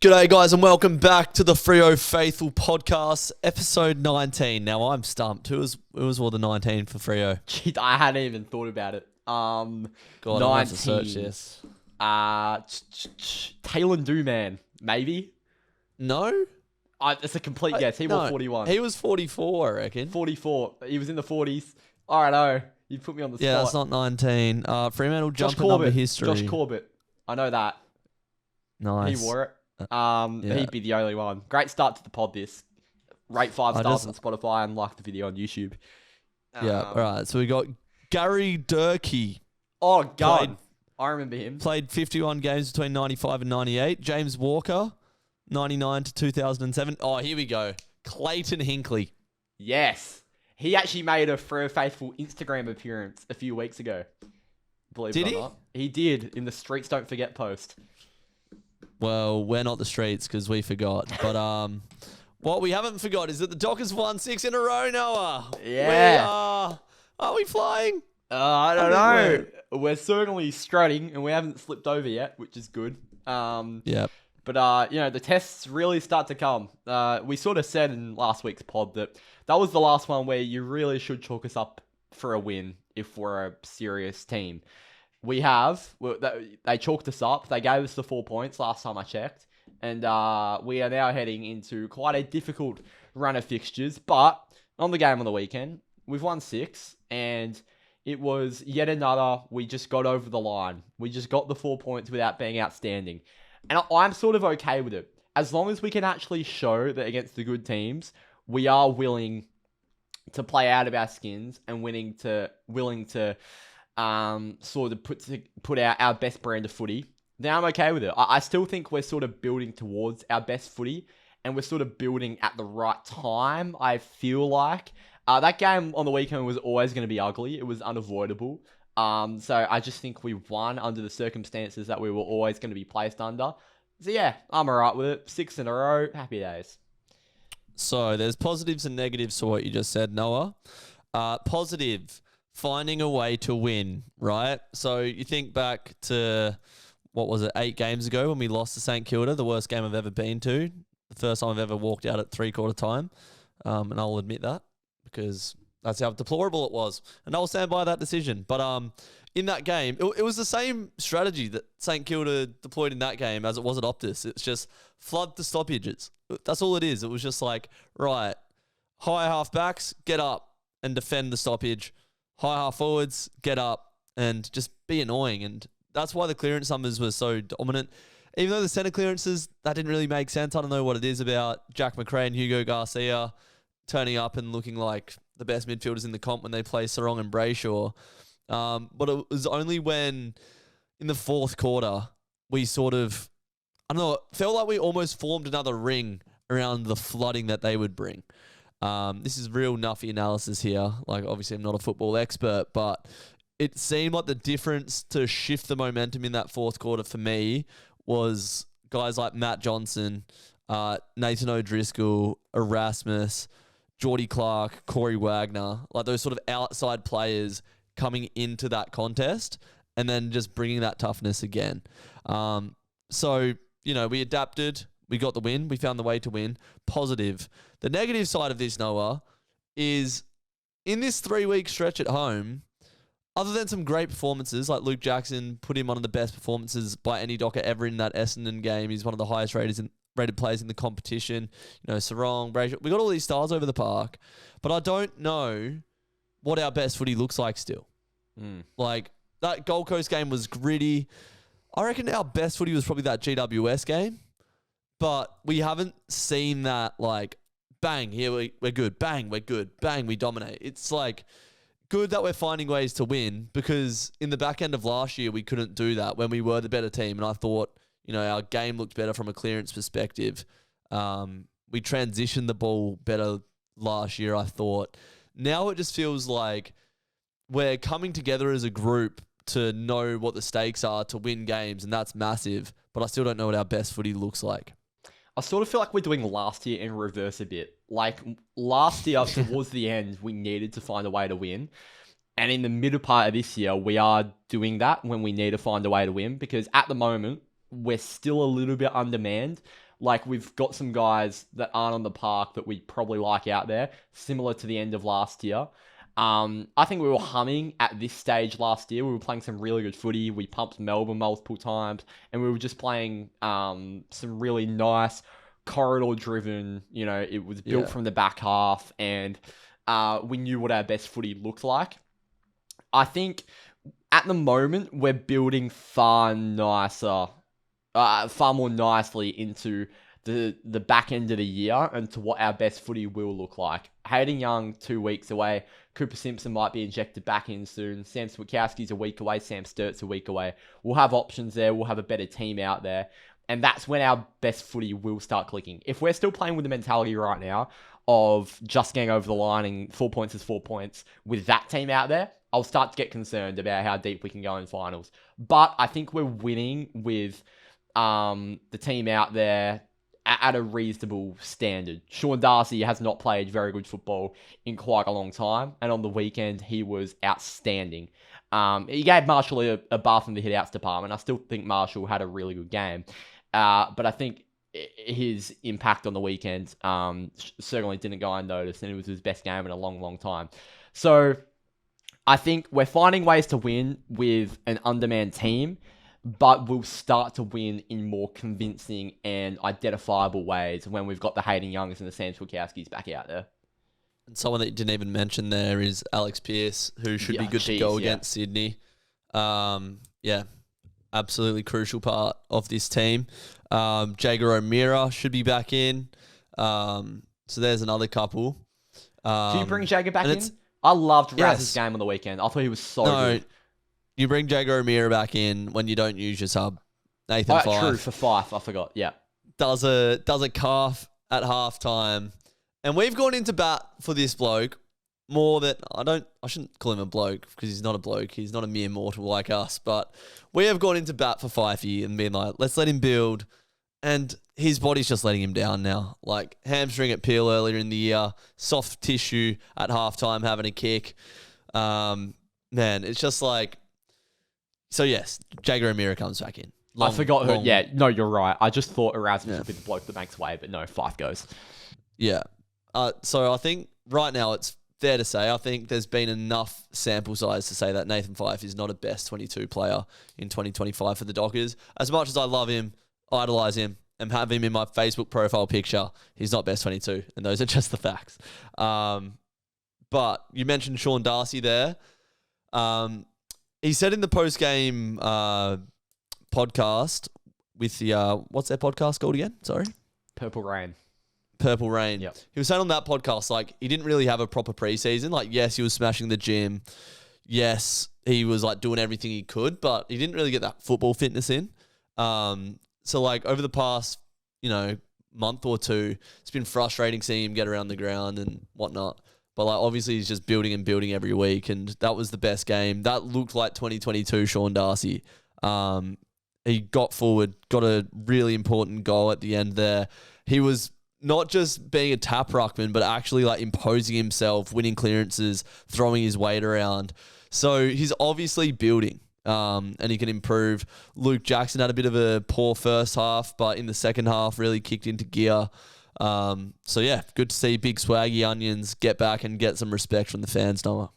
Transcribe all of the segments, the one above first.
G'day guys and welcome back to the Freo Faithful podcast, episode 19. Now I'm stumped. Who was the 19 for Freo? Gee, I hadn't even thought about it. God, 19. I'll have to search this. Taylor Dooman, maybe? No? It's a complete guess. He was 41. He was 44, I reckon. 44. He was in the 40s. I don't know. You put me on the spot. Yeah, that's not 19. Fremantle Josh jumping number history. Josh Corbett. I know that. Nice. He wore it. Yeah. He'd be the only one. Great start to the pod, this. Rate 5 stars on Spotify and like the video on YouTube. Yeah, all right. So we got Gary Durkee. Oh, God. I remember him. Played 51 games between 95 and 98. James Walker, 99 to 2007. Oh, here we go. Clayton Hinkley. Yes. He actually made a Freo Faithful Instagram appearance a few weeks ago. Believe it or not. He did, in the Streets Don't Forget post. Well, we're not the streets because we forgot. But what we haven't forgot is that the Dockers won 6 in a row, Noah. Yeah. Are we flying? I don't know. We're certainly strutting, and we haven't slipped over yet, which is good. Yeah. But, the tests really start to come. We sort of said in last week's pod that was the last one where you really should chalk us up for a win if we're a serious team. We have. They chalked us up. They gave us the 4 points last time I checked. And we are now heading into quite a difficult run of fixtures. But on the game on the weekend, we've won 6. And it was yet another, we just got over the line. We just got the 4 points without being outstanding. And I'm sort of okay with it. As long as we can actually show that against the good teams, we are willing to play out of our skins and willing to sort of put out our best brand of footy, then I'm okay with it. I still think we're sort of building towards our best footy, and we're sort of building at the right time, I feel like. That game on the weekend was always going to be ugly. It was unavoidable. So I just think we won under the circumstances that we were always going to be placed under. So yeah, I'm alright with it. 6 in a row. Happy days. So there's positives and negatives to what you just said, Noah. Positive, finding a way to win, right? So you think back to, 8 games ago when we lost to St Kilda, the worst game I've ever been to. The first time I've ever walked out at 3/4 time. And I'll admit that because that's how deplorable it was. And I'll stand by that decision. But in that game, it was the same strategy that St Kilda deployed in that game as it was at Optus. It's just flood the stoppages. That's all it is. It was just like, right, high half backs, get up and defend the stoppage. High half forwards, get up and just be annoying. And that's why the clearance numbers were so dominant. Even though the centre clearances, that didn't really make sense. I don't know what it is about Jack McRae and Hugo Garcia turning up and looking like the best midfielders in the comp when they play Sarong and Brayshaw. But it was only when in the fourth quarter, we sort of, I don't know, felt like we almost formed another ring around the flooding that they would bring. This is real nuffy analysis here. Like, obviously, I'm not a football expert, but it seemed like the difference to shift the momentum in that fourth quarter for me was guys like Matt Johnson, Nathan O'Driscoll, Erasmus, Geordie Clark, Corey Wagner, like those sort of outside players coming into that contest and then just bringing that toughness again. So, we adapted. We got the win. We found the way to win. Positive. The negative side of this, Noah, is in this 3-week stretch at home, other than some great performances, like Luke Jackson put him one of the best performances by any Docker ever in that Essendon game. He's one of the highest rated players in the competition. Sarong, Brayshaw. We got all these stars over the park, but I don't know what our best footy looks like still. Like, that Gold Coast game was gritty. I reckon our best footy was probably that GWS game. But we haven't seen that, like, bang, here we're good. Bang, we're good. Bang, we dominate. It's like good that we're finding ways to win because in the back end of last year, we couldn't do that when we were the better team. And I thought, our game looked better from a clearance perspective. We transitioned the ball better last year, I thought. Now it just feels like we're coming together as a group to know what the stakes are to win games, and that's massive. But I still don't know what our best footy looks like. I sort of feel like we're doing last year in reverse a bit. Like, last year, towards the end, we needed to find a way to win. And in the middle part of this year, we are doing that when we need to find a way to win. Because at the moment, we're still a little bit undermanned. Like, we've got some guys that aren't on the park that we probably like out there, similar to the end of last year. I think we were humming at this stage last year. We were playing some really good footy. We pumped Melbourne multiple times, and we were just playing some really nice corridor-driven. It was built from the back half, and we knew what our best footy looked like. I think at the moment we're building far more nicely into the back end of the year and to what our best footy will look like. Hayden Young 2 weeks away. Cooper Simpson might be injected back in soon. Sam Switkowski's a week away. Sam Sturt's a week away. We'll have options there. We'll have a better team out there. And that's when our best footy will start clicking. If we're still playing with the mentality right now of just getting over the line and 4 points is 4 points with that team out there, I'll start to get concerned about how deep we can go in finals. But I think we're winning with the team out there at a reasonable standard. Sean Darcy has not played very good football in quite a long time, and on the weekend he was outstanding. He gave Marshall a bath in the hit-outs department. I still think Marshall had a really good game, but I think his impact on the weekend certainly didn't go unnoticed, and it was his best game in a long, long time. So I think we're finding ways to win with an undermanned team, but we'll start to win in more convincing and identifiable ways when we've got the Hayden Youngs and the Sam Switkowskis back out there. And someone that you didn't even mention there is Alex Pearce, who should be good to go against Sydney. Absolutely crucial part of this team. Jager O'Meara should be back in. So there's another couple. Do you bring Jager back in? I loved Raz's game on the weekend. I thought he was so good. You bring Jager O'Meara back in when you don't use your sub. Nathan Fyfe. True, for Fyfe. I forgot. Yeah. Does a calf at halftime. And we've gone into bat for this bloke more than... I shouldn't call him a bloke because he's not a bloke. He's not a mere mortal like us. But we have gone into bat for Fyfey and been like, let's let him build. And his body's just letting him down now. Like, hamstring at Peel earlier in the year. Soft tissue at halftime having a kick. Man, it's just like... So, yes, Jager O'Meara comes back in. I forgot who... Yeah, no, you're right. I just thought Erasmus would be the bloke that makes way, but no, Fyfe goes. Yeah. So I think right now it's fair to say, I think there's been enough sample size to say that Nathan Fyfe is not a best 22 player in 2025 for the Dockers. As much as I love him, idolise him, and have him in my Facebook profile picture, he's not best 22, and those are just the facts. But you mentioned Sean Darcy there. He said in the post-game podcast with the... what's their podcast called again? Sorry? Purple Rain. Yep. He was saying on that podcast, like, he didn't really have a proper preseason. Like, yes, he was smashing the gym. Yes, he was, like, doing everything he could, but he didn't really get that football fitness in. So, like, over the past, month or two, it's been frustrating seeing him get around the ground and whatnot. But, like, obviously he's just building and building every week, and that was the best game. That looked like 2022 Sean Darcy. He got forward, got a really important goal at the end there. He was not just being a tap ruckman, but actually, like, imposing himself, winning clearances, throwing his weight around. So he's obviously building, and he can improve. Luke Jackson had a bit of a poor first half, but in the second half really kicked into gear. So yeah, good to see Big Swaggy Onions get back and get some respect from the fans, Noah.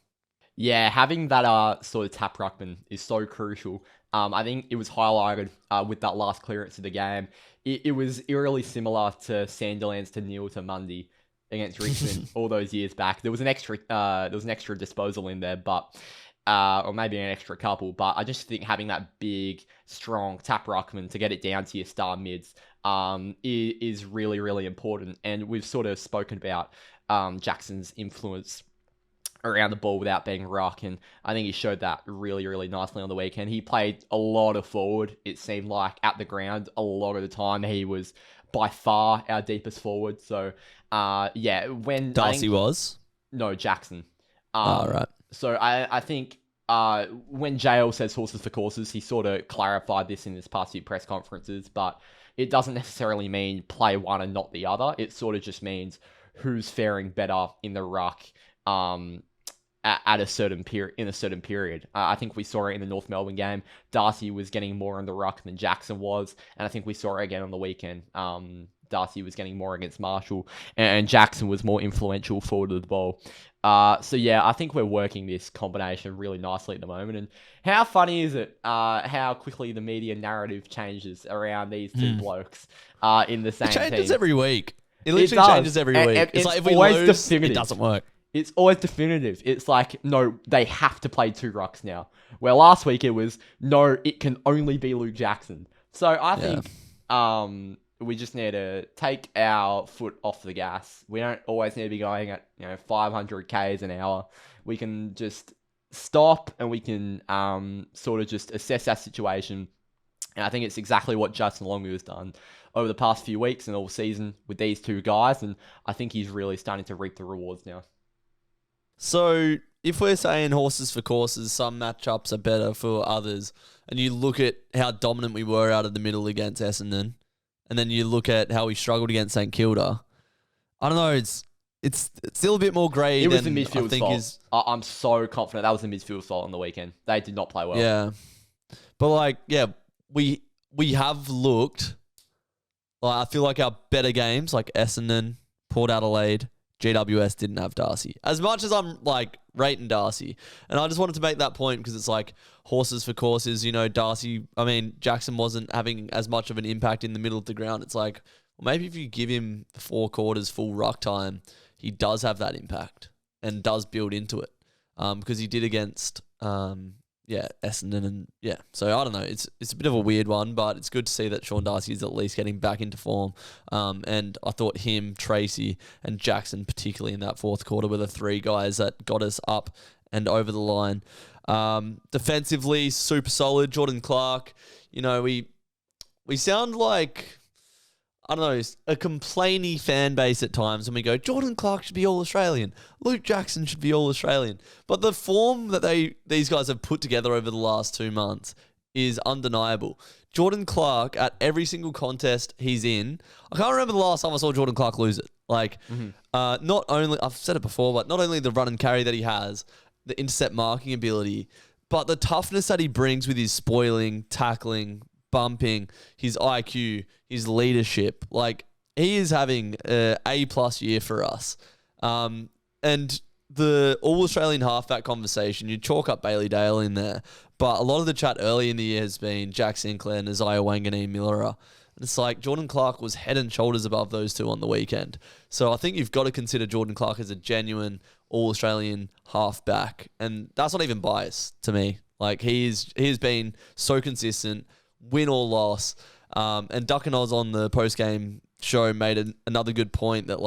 Yeah, having that sort of tap ruckman is so crucial. I think it was highlighted with that last clearance of the game. It was eerily similar to Sandilands to Neil to Mundy against Richmond all those years back. There was an extra disposal in there, but or maybe an extra couple. But I just think having that big, strong tap ruckman to get it down to your star mids is really, really important. And we've sort of spoken about Jackson's influence around the ball without being ruck, and I think he showed that really, really nicely on the weekend. He played a lot of forward, it seemed like, at the ground. A lot of the time, he was by far our deepest forward. So, when... Darcy was? No, Jackson. Right. So, I think when JL says horses for courses, he sort of clarified this in his past few press conferences, but it doesn't necessarily mean play one and not the other. It sort of just means who's faring better in the ruck, at a certain period in a certain period. I think we saw it in the North Melbourne game. Darcy was getting more on the ruck than Jackson was, and I think we saw it again on the weekend. Darcy was getting more against Marshall, and Jackson was more influential forward of the ball. So yeah, I think we're working this combination really nicely at the moment. And how funny is it how quickly the media narrative changes around these two blokes in the same team? It changes every week. It literally changes every week. It's like if we lose, definitive. It doesn't work. It's always definitive. It's like, no, they have to play two rucks now. Where last week it was, no, it can only be Luke Jackson. So I think we just need to take our foot off the gas. We don't always need to be going at 500 Ks an hour. We can just stop and we can sort of just assess our situation. And I think it's exactly what Justin Longmuir has done over the past few weeks and all season with these two guys. And I think he's really starting to reap the rewards now. So if we're saying horses for courses, some matchups are better for others, and you look at how dominant we were out of the middle against Essendon, and then you look at how we struggled against St Kilda, I don't know, it's still a bit more grey. It was the midfield's fault. I'm so confident that was the midfield's fault on the weekend. They did not play well. Yeah. But we have looked, I feel like our better games, like Essendon, Port Adelaide, GWS didn't have Darcy. As much as I'm rating Darcy, and I just wanted to make that point because it's like horses for courses, Darcy, Jackson wasn't having as much of an impact in the middle of the ground. It's like, well, maybe if you give him 4 quarters full ruck time, he does have that impact and does build into it. Because he did against Essendon and so I don't know. It's a bit of a weird one, but it's good to see that Sean Darcy is at least getting back into form. And I thought him, Tracy, and Jackson, particularly in that fourth quarter, were the 3 guys that got us up and over the line. Defensively, super solid. Jordan Clark, we sound like, I don't know, a complainy fan base at times when we go, Jordan Clark should be All-Australian. Luke Jackson should be All-Australian. But the form that these guys have put together over the last 2 months is undeniable. Jordan Clark, at every single contest he's in, I can't remember the last time I saw Jordan Clark lose it. Not only, I've said it before, but not only the run and carry that he has, the intercept marking ability, but the toughness that he brings with his spoiling, tackling, bumping, his IQ, his leadership. He is having an A+ year for us. And the All-Australian halfback conversation, you chalk up Bailey Dale in there, but a lot of the chat early in the year has been Jack Sinclair and Isaiah Wanganeen-Millera. And it's like Jordan Clark was head and shoulders above those two on the weekend. So I think you've got to consider Jordan Clark as a genuine All-Australian halfback. And that's not even biased to me. He has been so consistent, win or loss. And Duck and Oz on the post-game show made another good point that,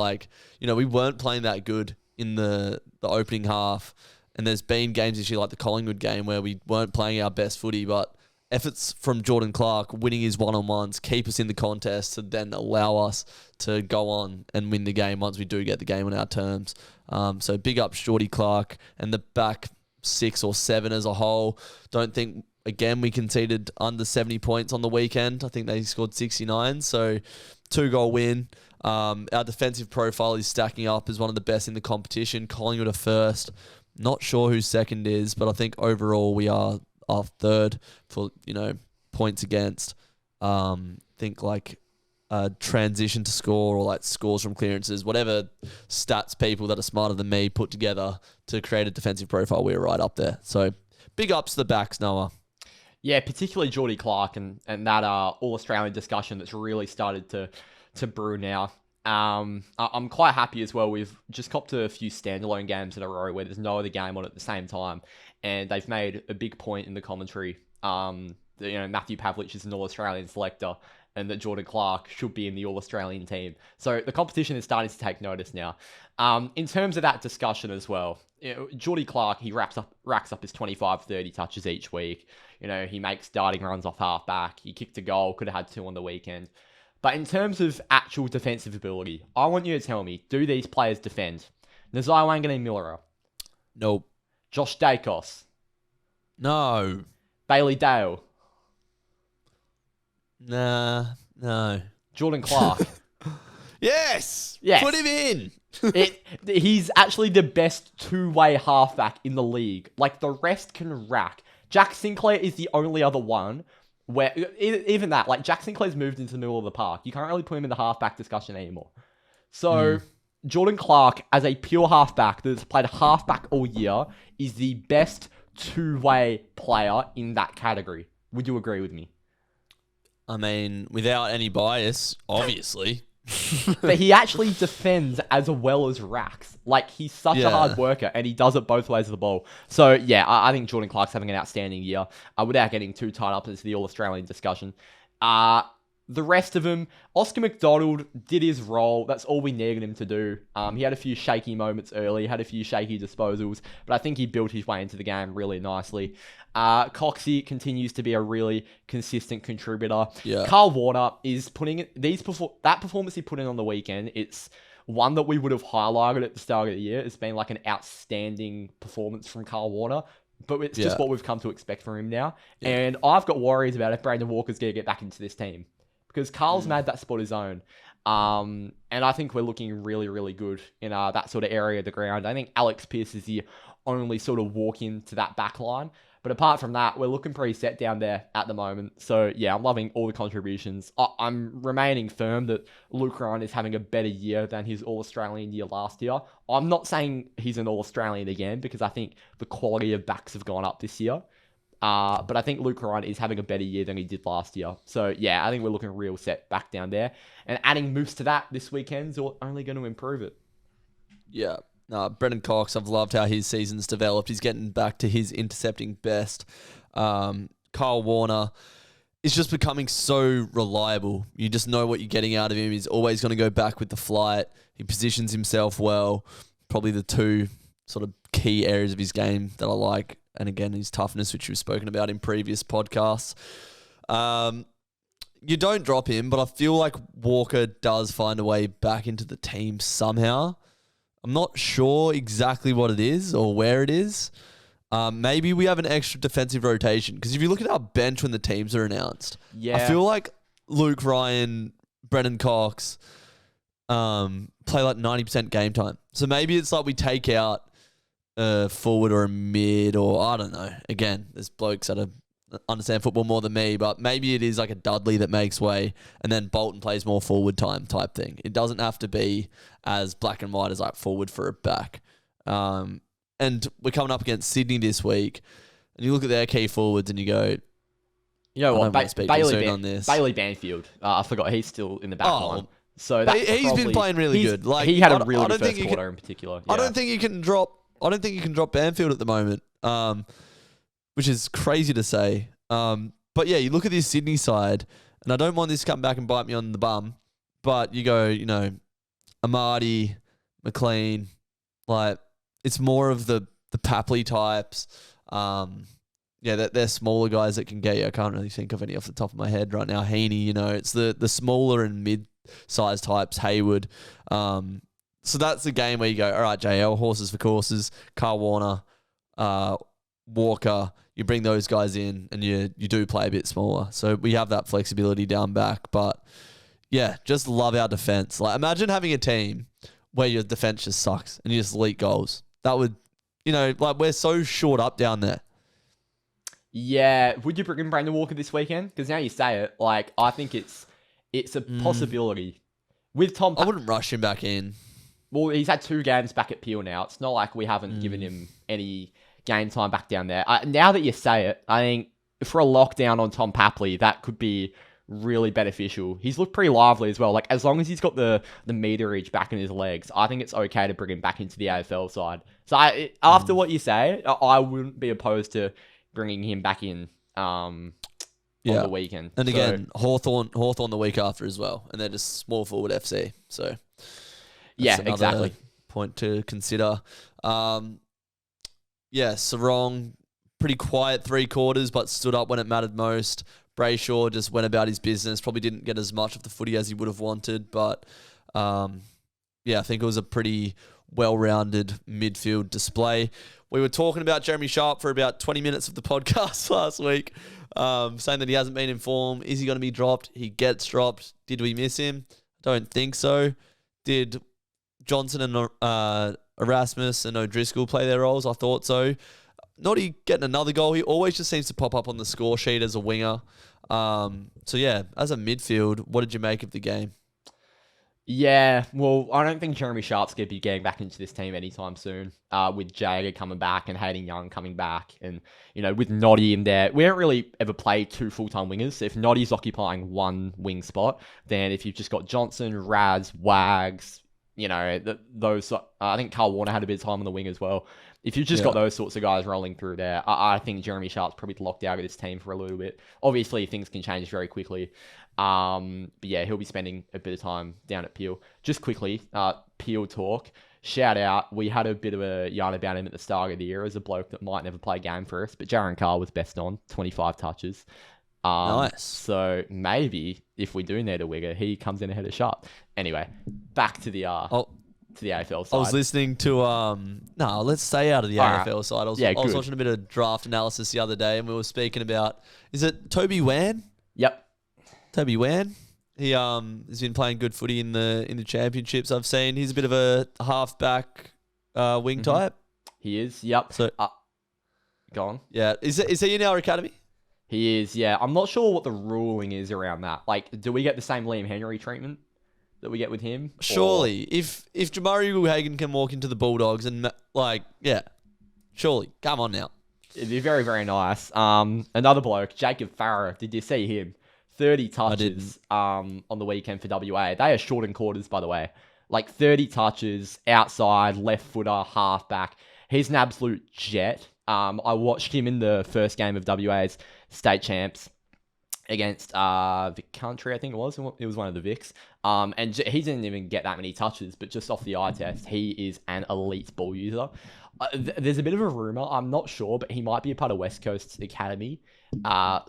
we weren't playing that good in the opening half. And there's been games this year, like the Collingwood game, where we weren't playing our best footy, but efforts from Jordan Clark, winning his one-on-ones, keep us in the contest to then allow us to go on and win the game once we do get the game on our terms. So big up Shorty Clark and the back 6 or 7 as a whole. Don't think, again, we conceded under 70 points on the weekend. I think they scored 69, so 2-goal win. Our defensive profile is stacking up as one of the best in the competition. Collingwood are first. Not sure who second is, but I think overall we are third for, points against. Think transition to score or scores from clearances, whatever stats people that are smarter than me put together to create a defensive profile, we're right up there. So big ups to the backs, Noah. Yeah, particularly Geordie Clark and that All-Australian discussion that's really started to brew now. I'm quite happy as well. We've just copped a few standalone games in a row where there's no other game on at the same time, and they've made a big point in the commentary. Matthew Pavlich is an All-Australian selector, and that Jordan Clark should be in the All-Australian team. So the competition is starting to take notice now. In terms of that discussion as well, Geordie Clark, he racks up his 25-30 touches each week. He makes darting runs off half-back. He kicked a goal, could have had 2 on the weekend. But in terms of actual defensive ability, I want you to tell me, do these players defend? Nazai Wanganeen-Millera? Nope. Josh Dacos? No. Bailey Dale? Nah, no. Jordan Clark? Yes! Yes. Put him in! He's actually the best two-way halfback in the league. Like, the rest can rack. Jack Sinclair is the only other one where, even that, like, Jack Sinclair's moved into the middle of the park. You can't really put him in the halfback discussion anymore. So, Jordan Clark, as a pure halfback that's played halfback all year, is the best two-way player in that category. Would you agree with me? I mean, without any bias, obviously. But he actually defends as well as racks. Like, he's such a hard worker, and he does it both ways of the ball. So, yeah, I think Jordan Clark's having an outstanding year, without getting too tied up into the All-Australian discussion. The rest of them, Oscar McDonald did his role. That's all we needed him to do. He had a few shaky moments early, had a few shaky disposals, but I think he built his way into the game really nicely. Coxie continues to be a really consistent contributor. Yeah. Carl Warner is putting that performance he put in on the weekend. It's one that we would have highlighted at the start of the year. It's been like an outstanding performance from Carl Warner. But it's just what we've come to expect from him now. Yeah. And I've got worries about if Brandon Walker's going to get back into this team. Because Carl's made that spot his own. And I think we're looking really, really good in that sort of area of the ground. I think Alex Pearce is the only sort of walk into that back line. But apart from that, we're looking pretty set down there at the moment. So, yeah, I'm loving all the contributions. I'm remaining firm that Luke Ryan is having a better year than his All-Australian year last year. I'm not saying he's an All-Australian again because I think the quality of backs have gone up this year. But I think Luke Ryan is having a better year than he did last year. So, yeah, I think we're looking real set back down there. And adding Moose to that this weekend's only going to improve it. Yeah. No, Brendan Cox, I've loved how his season's developed. He's getting back to his intercepting best. Kyle Warner is just becoming so reliable. You just know what you're getting out of him. He's always going to go back with the flight. He positions himself well. Probably the two sort of key areas of his game that I like. And again, his toughness, which we've spoken about in previous podcasts. You don't drop him, but I feel like Walker does find a way back into the team somehow. I'm not sure exactly what it is or where it is. Maybe we have an extra defensive rotation. Because if you look at our bench when the teams are announced, I feel like Luke Ryan, Brendan Cox play like 90% game time. So maybe it's like we take out a forward or a mid or I don't know. Again, there's blokes that understand football more than me, but maybe it is like a Dudley that makes way and then Bolton plays more forward time type thing. It doesn't have to be as black and white as like forward for a back. And we're coming up against Sydney this week and you look at their key forwards and you go, you know what, Bailey Banfield. I forgot he's still in the back line. So he's been playing really good. Like he had a really good first quarter in particular. Yeah. I don't think you can drop Banfield at the moment. Which is crazy to say. But yeah, you look at this Sydney side, and I don't want this to come back and bite me on the bum, but you go, you know, Amadi, McLean, like, it's more of the Papley types. They're smaller guys that can get you. I can't really think of any off the top of my head right now. Heaney, you know, it's the smaller and mid-sized types, Hayward. So that's the game where you go, all right, JL, horses for courses, Carl Warner, Walker, you bring those guys in and you do play a bit smaller. So we have that flexibility down back. But yeah, just love our defense. Like imagine having a team where your defense just sucks and you just leak goals. That would, you know, like we're so short up down there. Yeah. Would you bring in Brandon Walker this weekend? Because now you say it, like I think it's a possibility. With Tom, I wouldn't rush him back in. Well, he's had 2 games back at Peel now. It's not like we haven't given him any game time back down there. Now that you say it, I think for a lockdown on Tom Papley, that could be really beneficial. He's looked pretty lively as well. Like as long as he's got the meterage back in his legs, I think it's okay to bring him back into the AFL side. So after what you say, I wouldn't be opposed to bringing him back in on the weekend. And again, Hawthorn the week after as well, and they're just small forward FC. So yeah, exactly. Point to consider. Sarong, pretty quiet 3 quarters, but stood up when it mattered most. Brayshaw just went about his business. Probably didn't get as much of the footy as he would have wanted, but I think it was a pretty well-rounded midfield display. We were talking about Jeremy Sharp for about 20 minutes of the podcast last week, saying that he hasn't been in form. Is he going to be dropped? He gets dropped. Did we miss him? Don't think so. Did Johnson and Erasmus and O'Driscoll play their roles. I thought so. Noddy getting another goal. He always just seems to pop up on the score sheet as a winger. So yeah, as a midfield, what did you make of the game? Yeah, well, I don't think Jeremy Sharp's going to be getting back into this team anytime soon. With Jagger coming back and Hayden Young coming back, and with Noddy in there, we don't really ever play two full-time wingers. If Noddy's occupying one wing spot, then if you've just got Johnson, Raz, Wags, those. I think Carl Warner had a bit of time on the wing as well. If you've just got those sorts of guys rolling through there, I think Jeremy Sharp's probably locked out of this team for a little bit. Obviously, things can change very quickly. But yeah, he'll be spending a bit of time down at Peel. Just quickly, Peel talk. Shout out. We had a bit of a yarn about him at the start of the year as a bloke that might never play a game for us. But Jaron Carr was best on, 25 touches. Nice. So maybe if we do need a winger, he comes in ahead of Sharp. Anyway, back to the AFL side. I was listening to let's stay out of the AFL side. I was watching a bit of draft analysis the other day, and we were speaking about, is it Toby Wan? Yep. Toby Wan. He has been playing good footy in the championships. I've seen he's a bit of a halfback wing type. He is. Yep. So go on. Yeah. Is he in our academy? He is. Yeah. I'm not sure what the ruling is around that. Like, do we get the same Liam Henry treatment that we get with him? Surely, if Jamari Hagan can walk into the Bulldogs and surely, come on now. It'd be very, very nice. Another bloke, Jacob Farrer. Did you see him? 30 touches on the weekend for WA. They are short in quarters, by the way. Like 30 touches outside, left footer, halfback. He's an absolute jet. I watched him in the first game of WA's state champs against the country, I think it was. It was one of the Vics. And he didn't even get that many touches, but just off the eye test, he is an elite ball user. There's a bit of a rumour, I'm not sure, but he might be a part of West Coast Academy.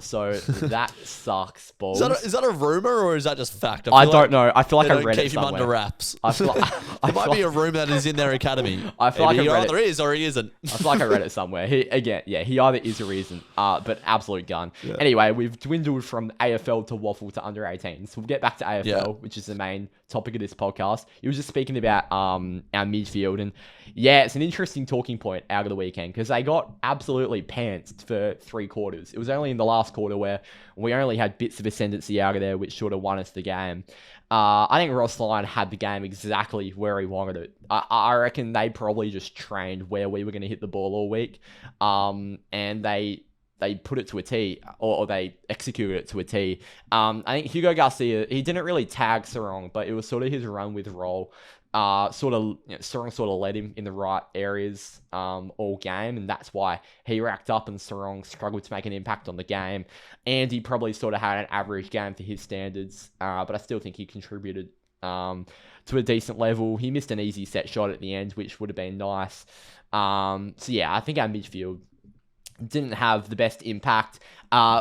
So that sucks balls. Is that a rumour or is that just fact? I don't know. I feel like I read it somewhere. Keep him under wraps. There might be a rumour that is in their academy. I feel like he either is or he isn't. I feel like I read it somewhere. He either is or isn't. But absolute gun. Yeah. Anyway, we've dwindled from AFL to waffle to under 18. So we'll get back to AFL, which is the main topic of this podcast. You were just speaking about our midfield, and it's an interesting talking point out of the weekend because they got absolutely pantsed for 3 quarters. It was only in the last quarter where we only had bits of ascendancy out of there, which sort of won us the game. I think Ross Lyon had the game exactly where he wanted it. I reckon they probably just trained where we were going to hit the ball all week, and they put it to a T, or they executed it to a T. I think Hugo Garcia, he didn't really tag Sarong, but it was sort of his run with role. Sarong sort of led him in the right areas all game, and that's why he racked up and Sarong struggled to make an impact on the game. And he probably sort of had an average game for his standards, but I still think he contributed to a decent level. He missed an easy set shot at the end, which would have been nice. I think our midfield didn't have the best impact.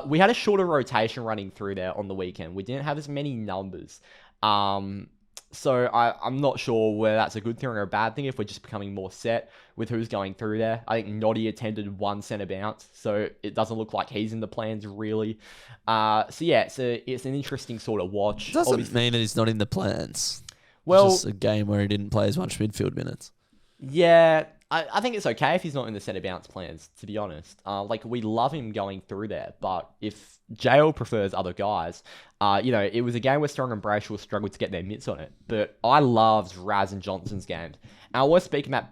We had a shorter rotation running through there on the weekend. We didn't have as many numbers. So I'm not sure whether that's a good thing or a bad thing if we're just becoming more set with who's going through there. I think Noddy attended 1 centre bounce, so it doesn't look like he's in the plans really. It's an interesting sort of watch. It doesn't mean that he's not in the plans. Well, it's just a game where he didn't play as much midfield minutes. Yeah, I think it's okay if he's not in the centre bounce plans, to be honest. We love him going through there, but if JL prefers other guys, it was a game where Strong and Brayshaw struggled to get their mitts on it. But I loved Raz and Johnson's games. And I want to speak about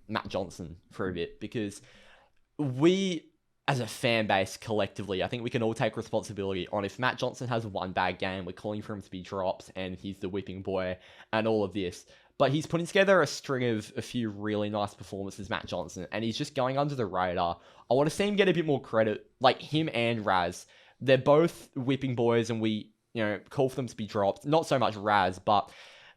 Matt Johnson for a bit, because we, as a fan base collectively, I think we can all take responsibility on if Matt Johnson has one bad game, we're calling for him to be dropped and he's the whipping boy and all of this. But he's putting together a string of a few really nice performances, Matt Johnson, and he's just going under the radar. I want to see him get a bit more credit, like him and Raz. They're both whipping boys, and we, call for them to be dropped. Not so much Raz, but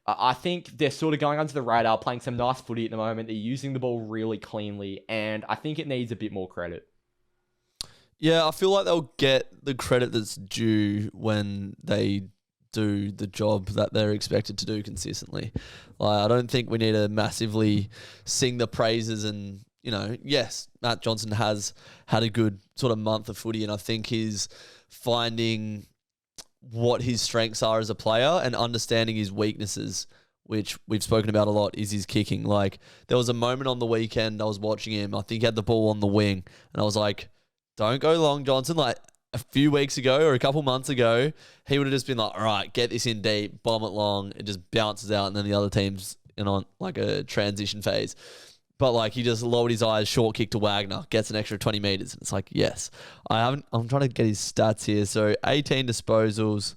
I think they're sort of going under the radar, playing some nice footy at the moment. They're using the ball really cleanly, and I think it needs a bit more credit. Yeah, I feel like they'll get the credit that's due when they do the job that they're expected to do consistently. I don't think we need to massively sing the praises, and yes, Matt Johnson has had a good sort of month of footy, and I think he's finding what his strengths are as a player and understanding his weaknesses which we've spoken about a lot, is his kicking. Like, there was a moment on the weekend I was watching him. I think he had the ball on the wing, and I was like, don't go long, Johnson. Like, a few weeks ago or a couple months ago, he would have just been like, all right, get this in deep, bomb it long. It just bounces out, and then the other team's on like a transition phase. But like, he just lowered his eyes, short kick to Wagner, gets an extra 20 meters. And it's like, yes. I'm trying to get his stats here. So 18 disposals.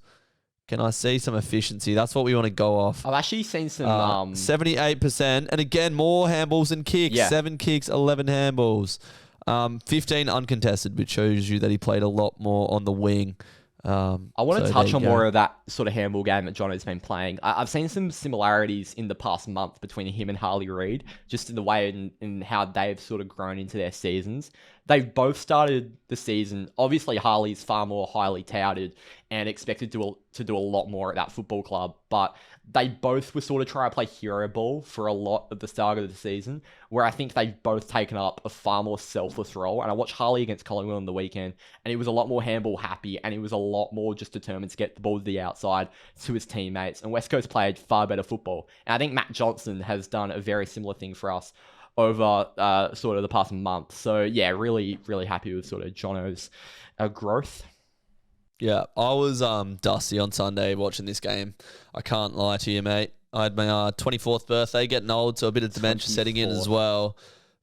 Can I see some efficiency? That's what we want to go off. I've actually seen some 78%. And again, more handballs and kicks. Yeah. 7 kicks, 11 handballs. 15 uncontested, which shows you that he played a lot more on the wing. I want to touch on more of that sort of handball game that Jono's been playing. I've seen some similarities in the past month between him and Harley Reid, just in the way in how they've sort of grown into their seasons. They've both started the season. Obviously, Harley's far more highly touted and expected to do a lot more at that football club, but they both were sort of trying to play hero ball for a lot of the start of the season, where I think they've both taken up a far more selfless role. And I watched Harley against Collingwood on the weekend, and he was a lot more handball happy, and he was a lot more just determined to get the ball to the outside to his teammates. And West Coast played far better football. And I think Matt Johnson has done a very similar thing for us over sort of the past month. So yeah, really, really happy with sort of Jono's growth. Yeah, I was dusty on Sunday watching this game. I can't lie to you, mate. I had my 24th birthday, getting old, so a bit of dementia setting in as well.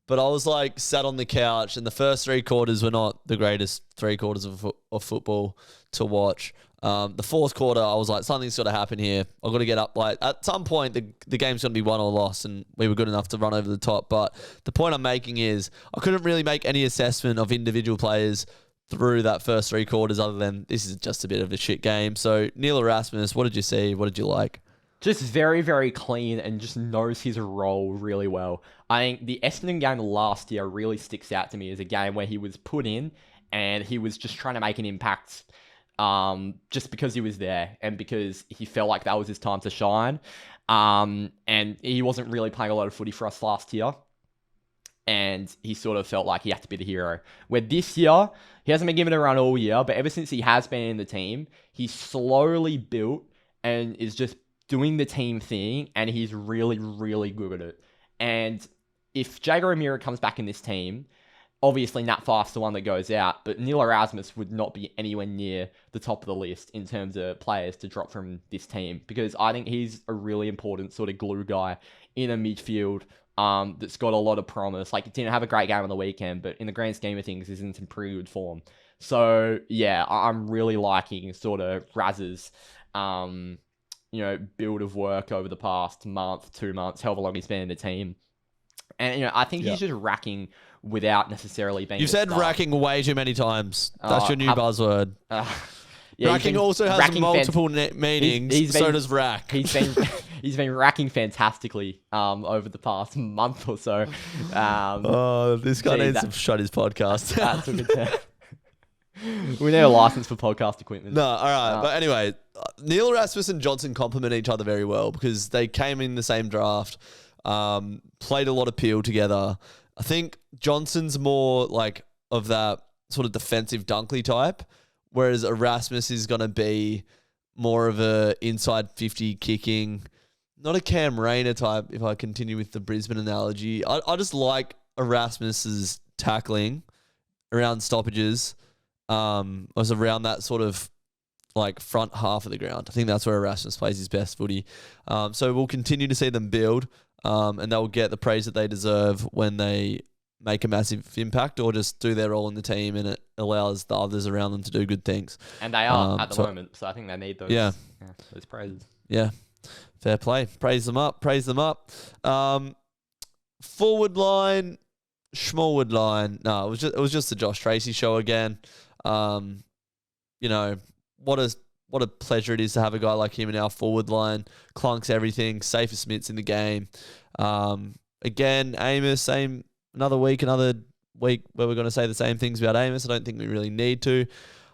But I was like sat on the couch, and the first 3 quarters were not the greatest 3 quarters of football to watch. The fourth quarter, I was like, something's got to happen here. I've got to get up. Like, at some point, the game's going to be won or lost, and we were good enough to run over the top. But the point I'm making is I couldn't really make any assessment of individual players through that first 3 quarters other than this is just a bit of a shit game. So, Neil Erasmus, what did you see? What did you like? Just very, very clean and just knows his role really well. I think the Essendon game last year really sticks out to me as a game where he was put in and he was just trying to make an impact just because he was there and because he felt like that was his time to shine. And he wasn't really playing a lot of footy for us last year. And he sort of felt like he had to be the hero. Where this year, he hasn't been given a run all year, but ever since he has been in the team, he's slowly built and is just doing the team thing, and he's really, really good at it. And if Jager O'Meara comes back in this team, obviously Nat Fyfe's the one that goes out, but Neil Erasmus would not be anywhere near the top of the list in terms of players to drop from this team, because I think he's a really important sort of glue guy in a midfield that's got a lot of promise. Like, he didn't have a great game on the weekend, but in the grand scheme of things, he's in some pretty good form. So, yeah, I'm really liking sort of Raz's, build of work over the past month, 2 months, however long he's been in the team. And, I think he's just racking without necessarily being You've said racking way too many times. That's your new buzzword. Yeah, racking also has multiple meanings, so does rack. He's been racking fantastically over the past month or so. This guy needs to shut his podcast. That took a turn. We need a license for podcast equipment. No, all right. But anyway, Neil Erasmus and Johnson complement each other very well because they came in the same draft, played a lot of peel together. I think Johnson's more like of that sort of defensive Dunkley type, whereas Erasmus is going to be more of a inside 50 kicking, not a Cam Rayner type, if I continue with the Brisbane analogy. I just like Erasmus's tackling around stoppages. Was around that sort of like front half of the ground. I think that's where Erasmus plays his best footy. So we'll continue to see them build, and they'll get the praise that they deserve when they make a massive impact or just do their role in the team, and it allows the others around them to do good things. And they are at the moment, so I think they need those. Those praises. Yeah, fair play. Praise them up. Forward line, Schmallwood line. No, it was just the Josh Tracy show again. What a pleasure it is to have a guy like him in our forward line. Clunks everything, safest mitts in the game. Again, Amos, another week where we're going to say the same things about Amos. I don't think we really need to.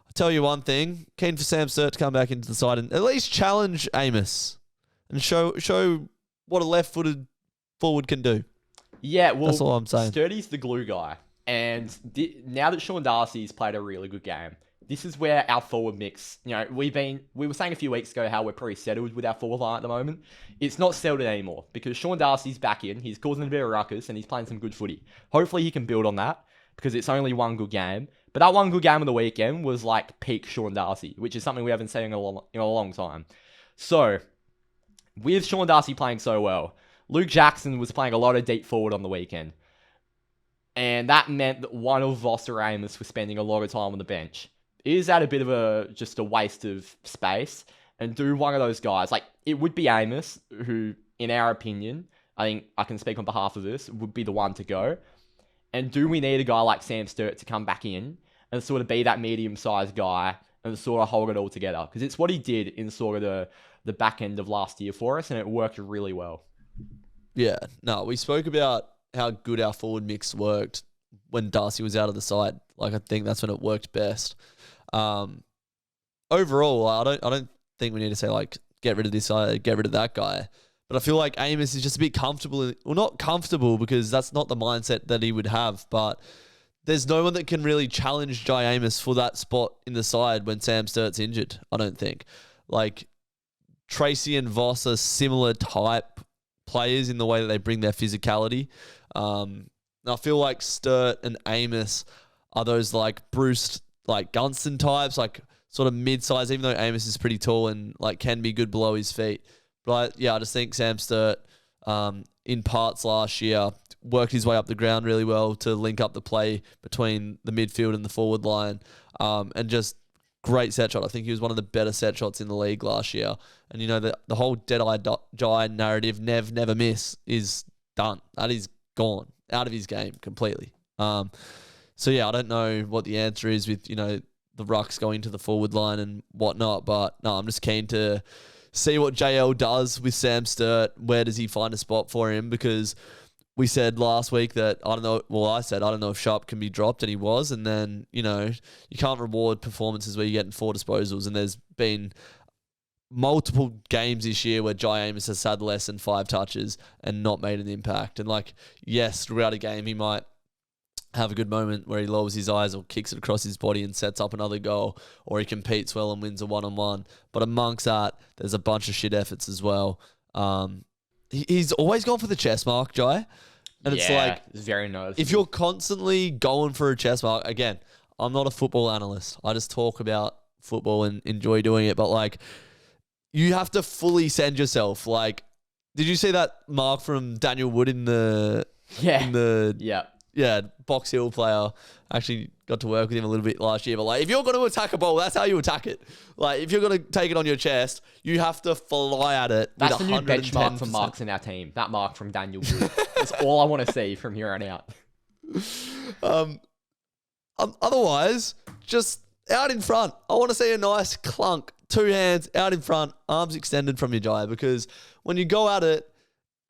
I'll tell you one thing, keen for Sam Sturt to come back into the side and at least challenge Amos and show what a left-footed forward can do. Yeah, well, that's all I'm saying. Sturdy's the glue guy. And now that Sean Darcy's played a really good game, this is where our forward mix, we were saying a few weeks ago how we're pretty settled with our forward line at the moment. It's not settled anymore because Sean Darcy's back in. He's causing a bit of ruckus and he's playing some good footy. Hopefully he can build on that because it's only one good game. But that one good game of the weekend was like peak Sean Darcy, which is something we haven't seen in a long time. So, with Sean Darcy playing so well, Luke Jackson was playing a lot of deep forward on the weekend. And that meant that one of Voss or Amos was spending a lot of time on the bench. Is that a bit of just a waste of space? And do one of those guys, like it would be Amos, who, in our opinion, I think I can speak on behalf of this, would be the one to go. And do we need a guy like Sam Sturt to come back in and sort of be that medium-sized guy and sort of hold it all together? Because it's what he did in sort of the back end of last year for us, and it worked really well. Yeah, no, we spoke about how good our forward mix worked when Darcy was out of the side. Like, I think that's when it worked best. Overall, I don't think we need to say, like, get rid of this guy, get rid of that guy. But I feel like Amos is just a bit comfortable. Well, not comfortable because that's not the mindset that he would have, but there's no one that can really challenge Jai Amos for that spot in the side when Sam Sturt's injured, I don't think. Like, Tracy and Voss are similar type players in the way that they bring their physicality. I feel like Sturt and Amos are those like Bruce, like Gunston types, like sort of mid-size, even though Amos is pretty tall and like can be good below his feet. But I just think Sam Sturt, in parts last year, worked his way up the ground really well to link up the play between the midfield and the forward line, and just great set shot. I think he was one of the better set shots in the league last year. And the whole Dead-Eye Jai narrative, never miss, is done. That is gone out of his game completely. So yeah, I don't know what the answer is with the rucks going to the forward line and whatnot, but no, I'm just keen to see what JL does with Sam Sturt. Where does he find a spot for him? Because we said last week that, I said I don't know if Sharp can be dropped, and he was. And then, you can't reward performances where you're getting 4 disposals. And there's been multiple games this year where Jai Amos has had less than 5 touches and not made an impact. And yes, throughout a game, he might have a good moment where he lowers his eyes or kicks it across his body and sets up another goal, or he competes well and wins a one-on-one. But amongst that, there's a bunch of shit efforts as well. He's always gone for the chest mark, Jai. And it's very noticeable. If you're constantly going for a chest mark, again, I'm not a football analyst. I just talk about football and enjoy doing it. But you have to fully send yourself. Did you see that mark from Daniel Wood in the Box Hill player? Actually got to work with him a little bit last year. But if you're going to attack a ball, that's how you attack it. If you're going to take it on your chest, you have to fly at it. That's the new benchmark for marks in our team. That mark from Daniel Wood. That's all I want to see from here on out. Otherwise, just out in front. I want to see a nice clunk. 2 hands out in front, arms extended from your Jai, because when you go at it,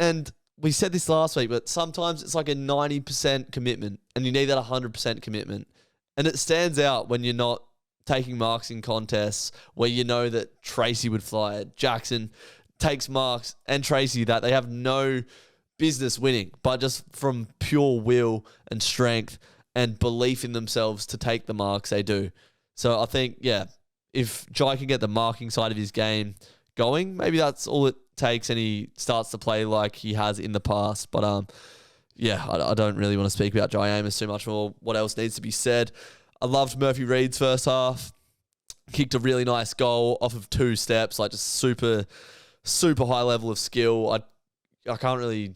and we said this last week, but sometimes it's like a 90% commitment and you need that 100% commitment. And it stands out when you're not taking marks in contests where you know that Tracy would fly it. Jackson takes marks, and Tracy, that they have no business winning, but just from pure will and strength and belief in themselves to take the marks, they do. So I think, if Jai can get the marking side of his game going, maybe that's all it takes, and he starts to play like he has in the past. But I don't really want to speak about Jai Amos too much more. What else needs to be said? I loved Murphy Reed's first half. Kicked a really nice goal off of 2 steps, just super, super high level of skill. I can't really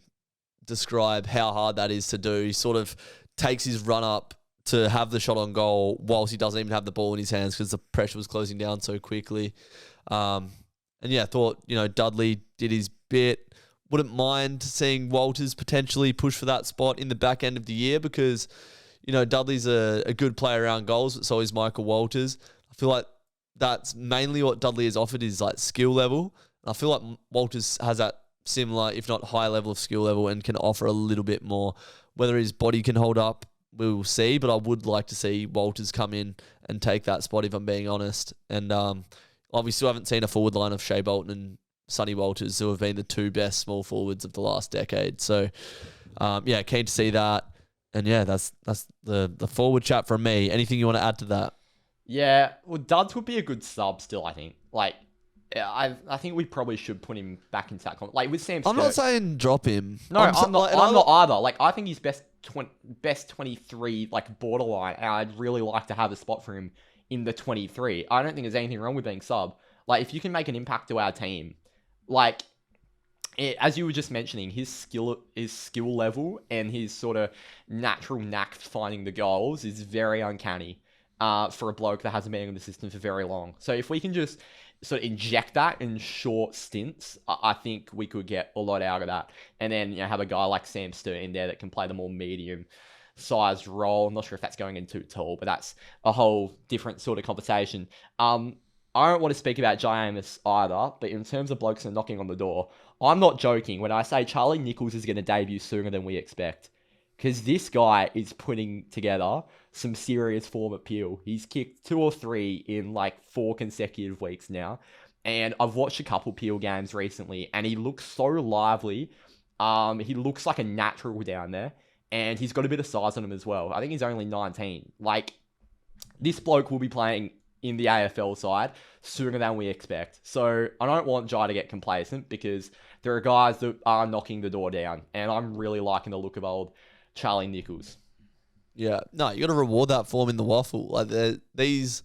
describe how hard that is to do. He sort of takes his run up to have the shot on goal whilst he doesn't even have the ball in his hands because the pressure was closing down so quickly. I thought, Dudley did his bit. Wouldn't mind seeing Walters potentially push for that spot in the back end of the year because, Dudley's a good player around goals, but so is Michael Walters. I feel like that's mainly what Dudley has offered is skill level. And I feel like Walters has that similar, if not high level of skill level, and can offer a little bit more. Whether his body can hold up, we will see, but I would like to see Walters come in and take that spot if I'm being honest. And we still haven't seen a forward line of Shea Bolton and Sonny Walters, who have been the 2 best small forwards of the last decade. So, keen to see that. And that's the forward chat from me. Anything you want to add to that? Yeah, well, Duds would be a good sub still, I think. Like, yeah, I think we probably should put him back into that. Like, with Sam I'm not Sturt. saying drop him. No, I'm not. Like, I'm not either. Like, I think he's best 23, like borderline, and I'd really like to have a spot for him in the 23. I don't think there's anything wrong with being sub. Like, if you can make an impact to our team, like as you were just mentioning, his skill level and his sort of natural knack for finding the goals is very uncanny. For a bloke that hasn't been in the system for very long. So if we can just sort of inject that in short stints, I think we could get a lot out of that. And then have a guy like Sam Sturt in there that can play the more medium sized role. I'm not sure if that's going in too tall, but that's a whole different sort of conversation. I don't want to speak about Jai Amos either, but in terms of blokes that are knocking on the door, I'm not joking when I say Charlie Nichols is going to debut sooner than we expect. Because this guy is putting together some serious form appeal. He's kicked 2 or 3 in like 4 consecutive weeks now. And I've watched a couple Peel games recently, and he looks so lively. He looks like a natural down there. And he's got a bit of size on him as well. I think he's only 19. Like, this bloke will be playing in the AFL side sooner than we expect. So I don't want Jai to get complacent, because there are guys that are knocking the door down. And I'm really liking the look of old Charlie Nichols. Yeah, no, you got to reward that form in the waffle. Like these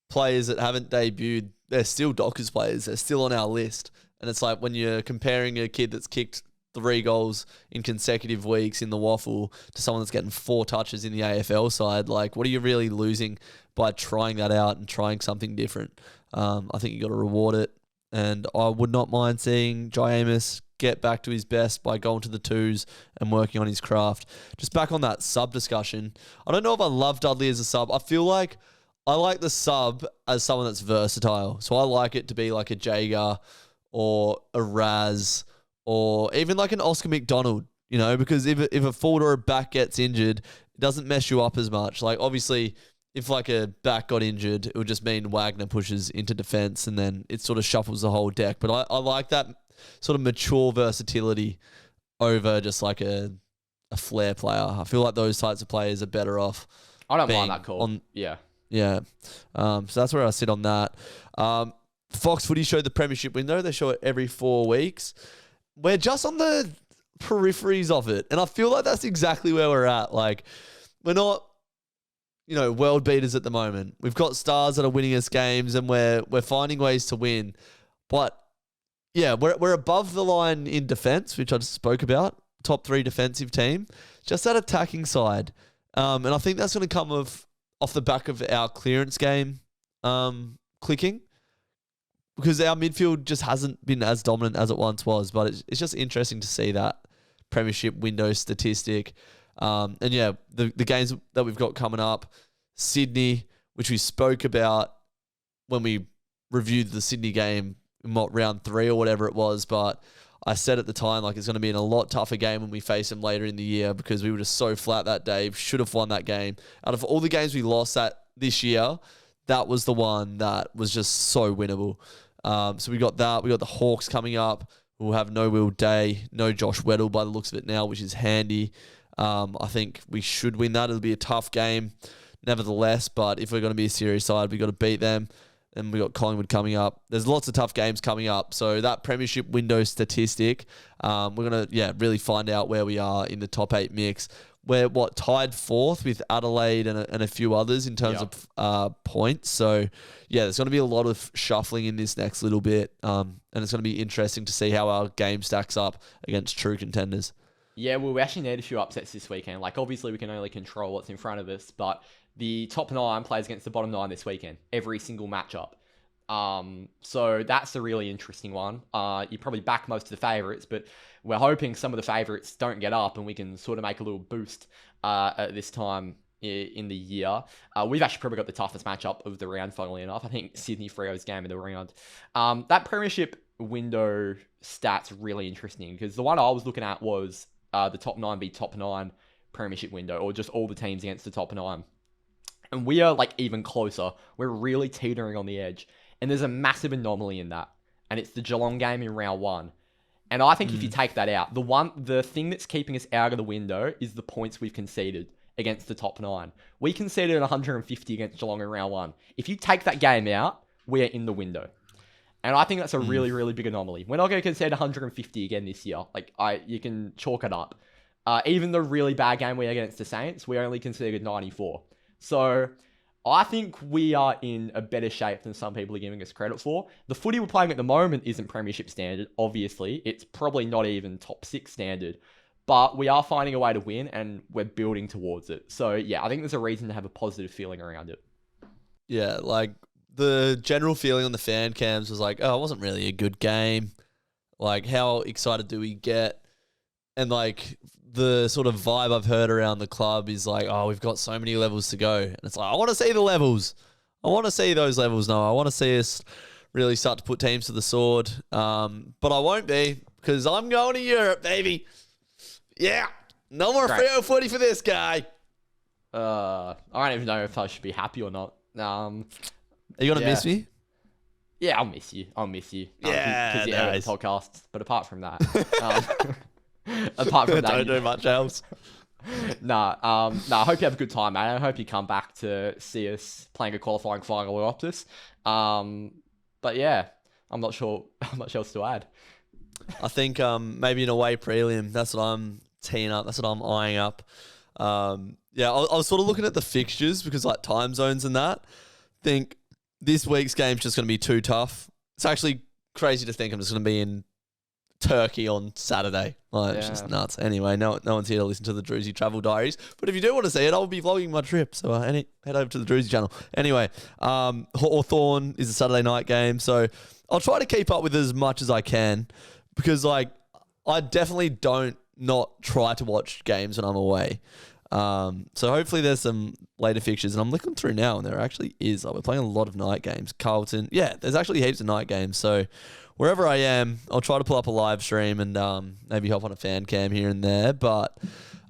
players that haven't debuted, they're still Dockers players. They're still on our list, and it's like when you're comparing a kid that's kicked 3 goals in consecutive weeks in the waffle to someone that's getting 4 touches in the AFL side. Like, what are you really losing by trying that out and trying something different? I think you got to reward it, and I would not mind seeing Jai Amos get back to his best by going to the 2s and working on his craft. Just back on that sub discussion, I don't know if I love Dudley as a sub. I feel like I like the sub as someone that's versatile. So I like it to be like a Jager or a Raz or even like an Oscar McDonald, because if a forward or a back gets injured, it doesn't mess you up as much. Like, obviously, if like a back got injured, it would just mean Wagner pushes into defense and then it sort of shuffles the whole deck. But I like that sort of mature versatility over just like a flair player. I feel like those types of players are better off. I don't mind that call. Yeah. So that's where I sit on that. Fox Footy show the Premiership window. They show it every 4 weeks. We're just on the peripheries of it. And I feel like that's exactly where we're at. Like, we're not, world beaters at the moment. We've got stars that are winning us games and we're finding ways to win. But yeah, we're above the line in defense, which I just spoke about. Top 3 defensive team. Just that attacking side. And I think that's going to come off the back of our clearance game clicking. Because our midfield just hasn't been as dominant as it once was. But it's just interesting to see that Premiership window statistic. And yeah, the games that we've got coming up. Sydney, which we spoke about when we reviewed the Sydney game, round 3 or whatever it was, but I said at the time, like, it's going to be in a lot tougher game when we face them later in the year because we were just so flat that day. Should have won that game. Out of all the games we lost this year, that was the one that was just so winnable. So we got that. We got the Hawks coming up. We'll have no Will Day, no Josh Weddle by the looks of it now, which is handy. I think we should win that. It'll be a tough game, nevertheless, but if we're going to be a serious side, we've got to beat them. And we got Collingwood coming up. There's lots of tough games coming up. So that Premiership window statistic, we're going to really find out where we are in the top 8 mix. We're tied 4th with Adelaide and a few others in terms of points. So yeah, there's going to be a lot of shuffling in this next little bit. And it's going to be interesting to see how our game stacks up against true contenders. Yeah, well, we actually need a few upsets this weekend. Like, obviously, we can only control what's in front of us, but the top 9 plays against the bottom 9 this weekend, every single matchup. So that's a really interesting one. You probably back most of the favourites, but we're hoping some of the favourites don't get up and we can sort of make a little boost at this time in the year. We've actually probably got the toughest matchup of the round, funnily enough. I think Sydney Freo's game of the round. That Premiership window stat's really interesting because the one I was looking at was the top 9 be top 9 Premiership window, or just all the teams against the top 9. And we are like even closer. We're really teetering on the edge. And there's a massive anomaly in that. And it's the Geelong game in round 1. And I think if you take that out, the thing that's keeping us out of the window is the points we've conceded. against the top 9. We conceded 150 against Geelong in round 1. If you take that game out, we are in the window. And I think that's a really, really big anomaly. We're not going to concede 150 again this year. You can chalk it up. Even the really bad game we had against the Saints, we only conceded 94. So I think we are in a better shape than some people are giving us credit for. The footy we're playing at the moment isn't Premiership standard, obviously. It's probably not even top 6 standard. But we are finding a way to win, and we're building towards it. So, yeah, I think there's a reason to have a positive feeling around it. Yeah, the general feeling on the fan cams was it wasn't really a good game. How excited do we get? And the sort of vibe I've heard around the club is we've got so many levels to go. And it's I want to see the levels. I want to see those levels now. I want to see us really start to put teams to the sword. But I won't be, because I'm going to Europe, baby. Yeah. No more Freo footy for this guy. I don't even know if I should be happy or not. Are you going to miss me? Yeah, I'll miss you. Yeah, because you edit the podcasts. But apart from that, don't do much else. I hope you have a good time, mate. I hope you come back to see us playing a qualifying final with Optus. But yeah, I'm not sure how much else to add. I think maybe an away prelim. That's what I'm teeing up. That's what I'm eyeing up. I was sort of looking at the fixtures because time zones and that. Think this week's game's just going to be too tough. It's actually crazy to think I'm just going to be in Turkey on Saturday. It's just nuts. Anyway, no one's here to listen to the Drewzy travel diaries. But if you do want to see it, I'll be vlogging my trip. So head over to the Drewzy channel. Anyway, Hawthorn is a Saturday night game. So I'll try to keep up with as much as I can, because I definitely don't not try to watch games when I'm away. So hopefully there's some later fixtures, and I'm looking through now, and there actually is. We're playing a lot of night games. Carlton, there's actually heaps of night games. So wherever I am, I'll try to pull up a live stream and maybe hop on a fan cam here and there. But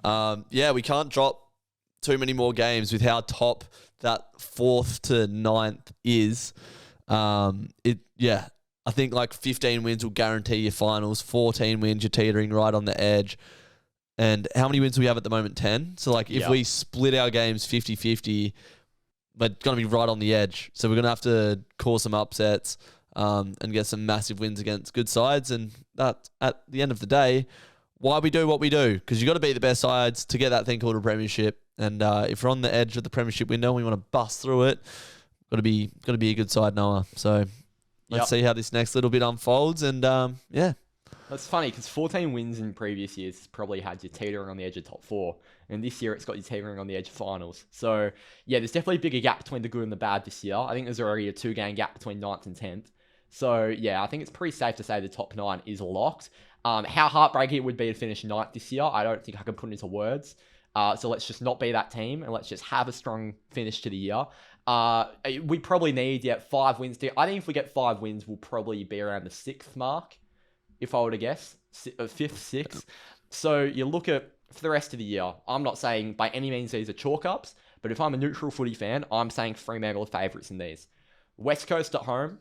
we can't drop too many more games with how top that 4th to 9th is. I think 15 wins will guarantee your finals. 14 wins, you're teetering right on the edge. And how many wins do we have at the moment? 10. So if we split our games 50-50, we're going to be right on the edge. So we're going to have to cause some upsets and get some massive wins against good sides. And that, at the end of the day, why we do what we do. Because you've got to beat the best sides to get that thing called a premiership. And if we're on the edge of the premiership window and we want to bust through it, got to be a good side, Noah. So let's see how this next little bit unfolds. And That's funny, because 14 wins in previous years probably had you teetering on the edge of top 4. And this year it's got you teetering on the edge of finals. So, there's definitely a bigger gap between the good and the bad this year. I think there's already a 2-game gap between 9th and 10th. So, I think it's pretty safe to say the top 9 is locked. How heartbreaking it would be to finish 9th this year, I don't think I can put into words. So let's just not be that team, and let's just have a strong finish to the year. We probably need 5 wins. I think if we get 5 wins, we'll probably be around the 6th mark, if I were to guess. 5th, 6th. So you look at, for the rest of the year, I'm not saying by any means these are chalk-ups, but if I'm a neutral footy fan, I'm saying Fremantle are favourites in these. West Coast at home,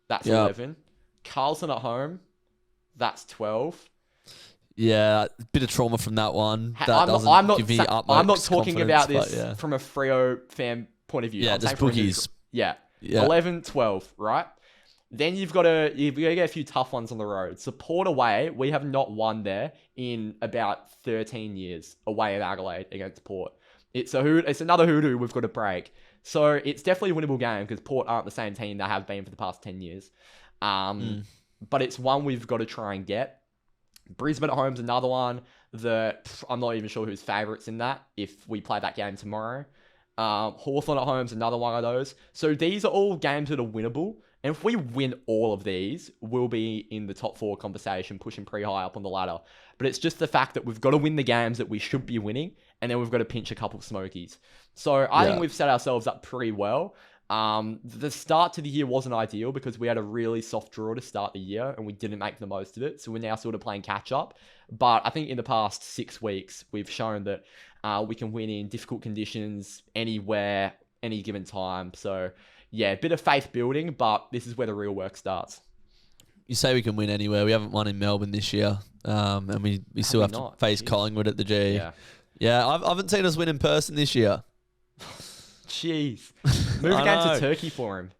that's 11. Carlton at home, that's 12. Yeah, a bit of trauma from that one. I'm not talking about this from a Freo fan point of view. Yeah, just bookies. 11, 12, right? Then you've got to get a few tough ones on the road. So Port away, we have not won there in about 13 years away at Adelaide against Port. It's another hoodoo we've got to break. So it's definitely a winnable game because Port aren't the same team they have been for the past 10 years. But it's one we've got to try and get. Brisbane at home's another one that I'm not even sure who's favourites in that if we play that game tomorrow. Hawthorn at home's another one of those. So these are all games that are winnable. And if we win all of these, we'll be in the top 4 conversation, pushing pretty high up on the ladder. But it's just the fact that we've got to win the games that we should be winning, and then we've got to pinch a couple of smokies. So I think we've set ourselves up pretty well. The start to the year wasn't ideal because we had a really soft draw to start the year, and we didn't make the most of it. So we're now sort of playing catch up. But I think in the past 6 weeks, we've shown that we can win in difficult conditions, anywhere, any given time. So a bit of faith building, but this is where the real work starts. You say we can win anywhere. We haven't won in Melbourne this year, and we still have to face Collingwood at the G. Yeah, I haven't seen us win in person this year. Jeez. Move a game to Turkey for him.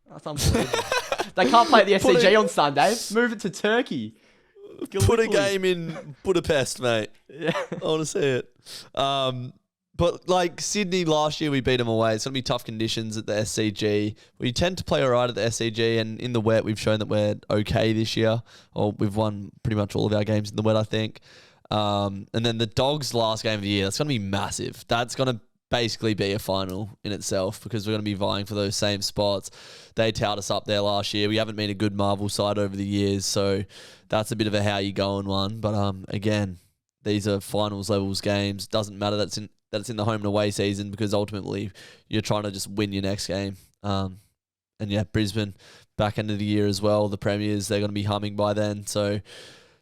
That's unbelievable. They can't play at the SCG on Sunday. Move it to Turkey. Put a game in Budapest, mate. Yeah. I want to see it. But like Sydney last year, we beat them away. It's going to be tough conditions at the SCG. We tend to play all right at the SCG, and in the wet, we've shown that we're okay this year. Or we've won pretty much all of our games in the wet, I think. And then the Dogs' last game of the year, that's going to be massive. That's going to basically be a final in itself because we're going to be vying for those same spots. They tout us up there last year. We haven't been a good Marvel side over the years, so that's a bit of a how you going one. But again, these are finals levels games. Doesn't matter that it's in the home and away season because ultimately you're trying to just win your next game. And yeah, Brisbane back end of the year as well. The Premiers, they're going to be humming by then. So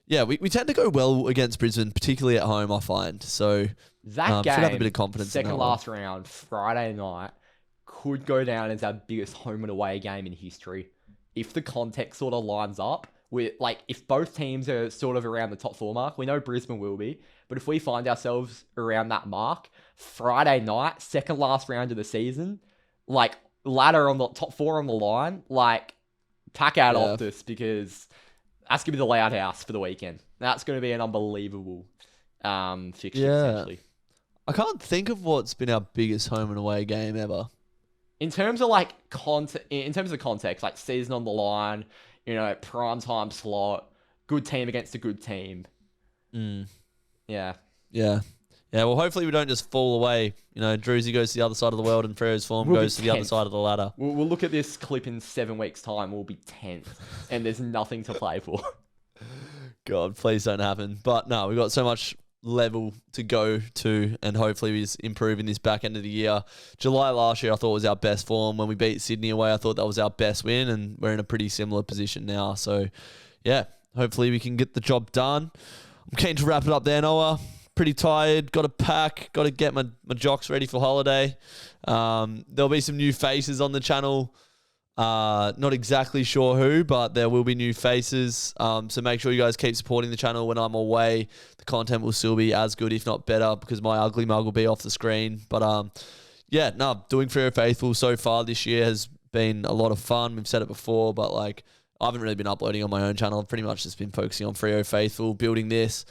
yeah, we tend to go well against Brisbane, particularly at home, I find. So that game, should have a bit of confidence. Second last round, Friday night, could go down as our biggest home and away game in history. If the context sort of lines up with, like, if both teams are sort of around the top 4 mark, we know Brisbane will be, but if we find ourselves around that mark, Friday night, second last round of the season, like, ladder on the top 4 on the line, like, pack out Optus because that's going to be the loud house for the weekend. That's going to be an unbelievable fixture, essentially. I can't think of what's been our biggest home and away game ever. In terms of like in terms of context, like season on the line, you know, prime time slot, good team against a good team. Yeah. Well, hopefully we don't just fall away. You know, Drewz goes to the other side of the world and Freo's form goes to the other side of the ladder. We'll look at this clip in 7 weeks' time. We'll be 10th, and there's nothing to play for. God, please don't happen. But no, we've got so much level to go to, and hopefully we just improve in this back end of the year. July last year I thought was our best form. When we beat Sydney away, I thought that was our best win, and we're in a pretty similar position now. So yeah, hopefully we can get the job done. I'm keen to wrap it up there, Noah. Pretty tired, got to pack, got to get my jocks ready for holiday. There'll be some new faces on the channel. Not exactly sure who, but there will be new faces. So make sure you guys keep supporting the channel when I'm away. The content will still be as good, if not better, because my ugly mug will be off the screen. But doing Freo Faithful so far this year has been a lot of fun. We've said it before, but like I haven't really been uploading on my own channel. I've pretty much just been focusing on Freo Faithful, building this,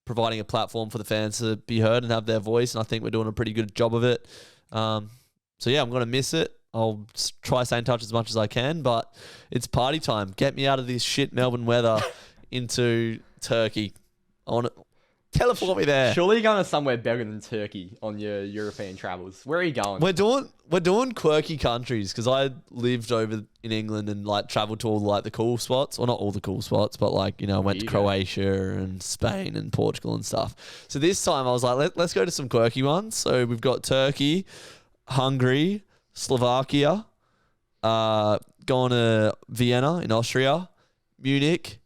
providing a platform for the fans to be heard and have their voice. And I think we're doing a pretty good job of it. I'm going to miss it. I'll try to stay in touch as much as I can, but it's party time. Get me out of this shit Melbourne weather into Turkey. Teleport me there. Surely you're going to somewhere better than Turkey on your European travels. Where are you going? We're doing quirky countries because I lived over in England and like traveled to all like the cool spots. Well, not all the cool spots, but like, you know, I went to Croatia and Spain and Portugal and stuff. So this time I was like, let's go to some quirky ones. So we've got Turkey, Hungary, Slovakia, going to Vienna in Austria, Munich,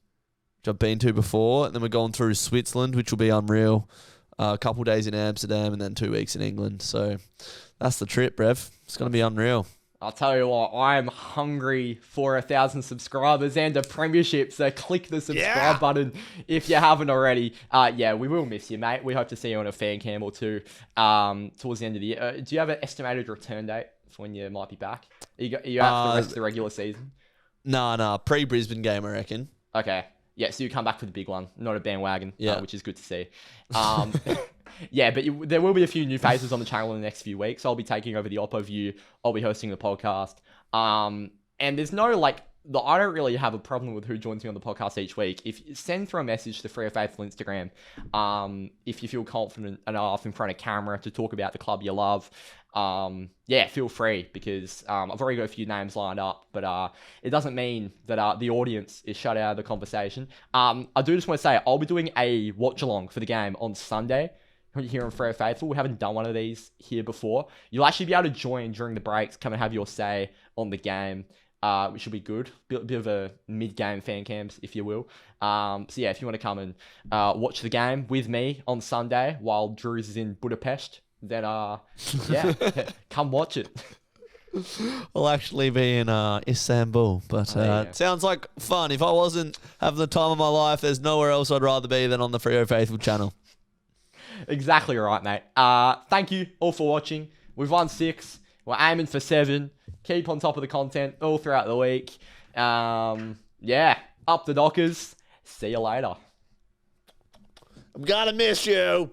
which I've been to before, and then we're going through Switzerland, which will be unreal. A couple days in Amsterdam, and then 2 weeks in England. So that's the trip, Brev. It's going to be unreal. I'll tell you what, I am hungry for 1,000 subscribers and a premiership, so click the subscribe button if you haven't already. We will miss you, mate. We hope to see you on a fan cam or two towards the end of the year. Do you have an estimated return date for when you might be back? Are you out for the rest of the regular season? Nah. Pre-Brisbane game, I reckon. Okay. Yeah, so you come back for the big one, not a bandwagon, which is good to see. But there will be a few new faces on the channel in the next few weeks. I'll be taking over the Oppo view. I'll be hosting the podcast. And there's no, I don't really have a problem with who joins me on the podcast each week. If you send through a message to Freo Faithful Instagram, if you feel confident enough in front of camera to talk about the club you love, feel free because I've already got a few names lined up, but it doesn't mean that the audience is shut out of the conversation. I do just want to say I'll be doing a watch along for the game on Sunday here on Freo Faithful. We haven't done one of these here before. You'll actually be able to join during the breaks, come and have your say on the game. Which should be good. Bit of a mid-game fan cams, if you will. If you want to come and watch the game with me on Sunday while Drewz is in Budapest, then come watch it. I'll actually be in Istanbul, but it sounds like fun. If I wasn't having the time of my life, there's nowhere else I'd rather be than on the Freo Faithful channel. Exactly right, mate. Thank you all for watching. We've won 6. We're aiming for 7. Keep on top of the content all throughout the week. Yeah, up the Dockers. See you later. I'm gonna miss you.